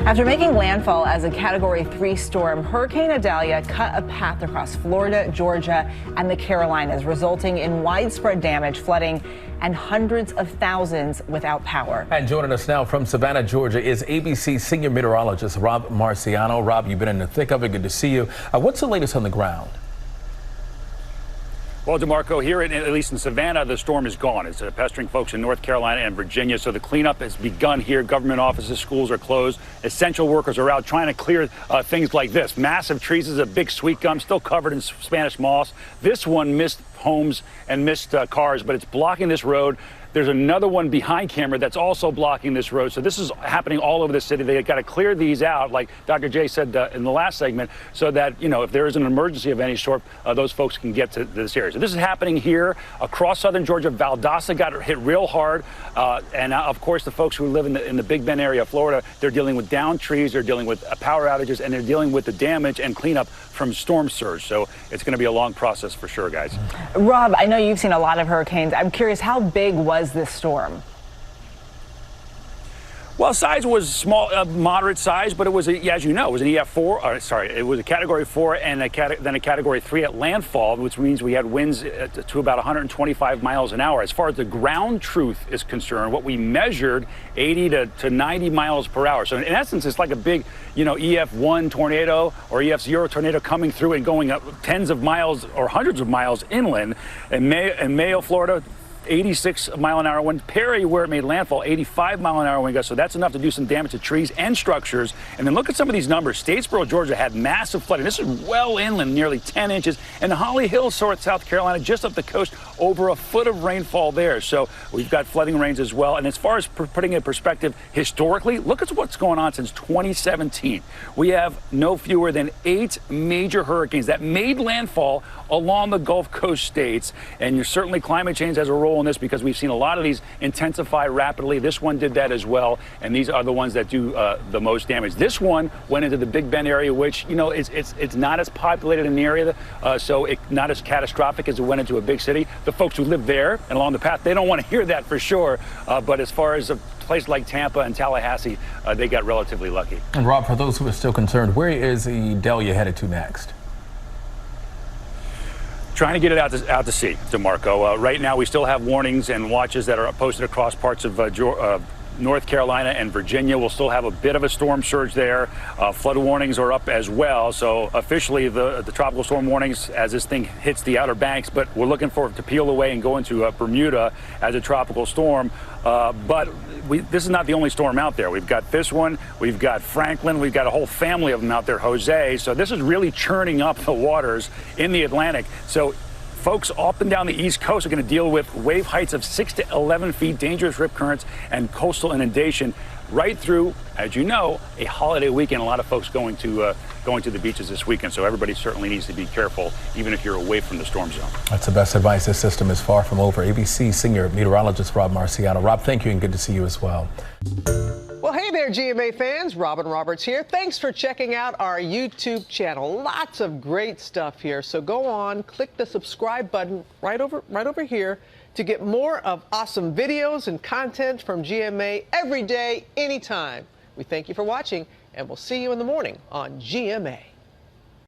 After making landfall as a Category 3 storm, Hurricane Idalia cut a path across Florida, Georgia, and the Carolinas, resulting in widespread damage, flooding, and hundreds of thousands without power. And joining us now from Savannah, Georgia, is ABC senior meteorologist Rob Marciano. Rob, you've been in the thick of it. Good to see you. What's the latest on the ground? Well, DeMarco, here, at least in Savannah, the storm is gone. It's pestering folks in North Carolina and Virginia, so the cleanup has begun here. Government offices, schools are closed. Essential workers are out trying to clear things like this. Massive trees. This is a big sweet gum, still covered in Spanish moss. This one missed homes and missed cars, but it's blocking this road. There's another one behind camera that's also blocking this road. So this is happening all over the city. They got to clear these out, like Dr. J said in the last segment, so that, you know, if there is an emergency of any sort, those folks can get to this area. So this is happening here across southern Georgia. Valdosta got hit real hard. And of course, the folks who live in the Big Bend area of Florida, they're dealing with downed trees, they're dealing with power outages, and they're dealing with the damage and cleanup from storm surge. So it's going to be a long process for sure, guys. Rob, I know you've seen a lot of hurricanes. I'm curious, how big was this storm? Well, size was small, moderate size, but it was, as you know, it was an EF4. It was a Category 4 and then a Category 3 at landfall, which means we had winds to about 125 miles an hour. As far as the ground truth is concerned, what we measured, 80 to 90 miles per hour. So in essence, it's like a big, EF1 tornado or EF0 tornado coming through and going up tens of miles or hundreds of miles inland. In Mayo, Florida, 86 mile an hour wind. Perry, where it made landfall, 85 mile an hour wind gusts. So that's enough to do some damage to trees and structures. And then look at some of these numbers. Statesboro, Georgia had massive flooding. This is well inland, nearly 10 inches. And Holly Hill, South Carolina, just up the coast, over a foot of rainfall there. So we've got flooding rains as well. And as far as putting it in perspective, historically, look at what's going on since 2017. We have no fewer than 8 major hurricanes that made landfall along the Gulf Coast states. And certainly climate change has a role in this, because we've seen a lot of these intensify rapidly. This one did that as well, and these are the ones that do the most damage. This one went into the Big Bend area, which, it's not as populated in the area, so it's not as catastrophic as it went into a big city. The folks who live there and along the path, they don't want to hear that for sure, but as far as a place like Tampa and Tallahassee, they got relatively lucky. And Rob, for those who are still concerned, where is Idalia headed to next? Trying to get it out to sea, DeMarco. Right now, we still have warnings and watches that are posted across parts of North Carolina and Virginia. We'll still have a bit of a storm surge there. Flood warnings are up as well. So officially, the tropical storm warnings as this thing hits the Outer Banks, but we're looking for it to peel away and go into Bermuda as a tropical storm. But this is not the only storm out there. We've got this one, we've got Franklin, we've got a whole family of them out there, Jose. So this is really churning up the waters in the Atlantic. So folks up and down the East Coast are going to deal with wave heights of 6 to 11 feet, dangerous rip currents, and coastal inundation right through, as you know, a holiday weekend. A lot of folks going to the beaches this weekend, so everybody certainly needs to be careful, even if you're away from the storm zone. That's the best advice. This system is far from over. ABC senior meteorologist Rob Marciano. Rob, thank you, and good to see you as well. Well, hey there, GMA fans. Robin Roberts here. Thanks for checking out our YouTube channel. Lots of great stuff here. So go on, click the subscribe button right over here to get more of awesome videos and content from GMA every day, anytime. We thank you for watching, and we'll see you in the morning on GMA.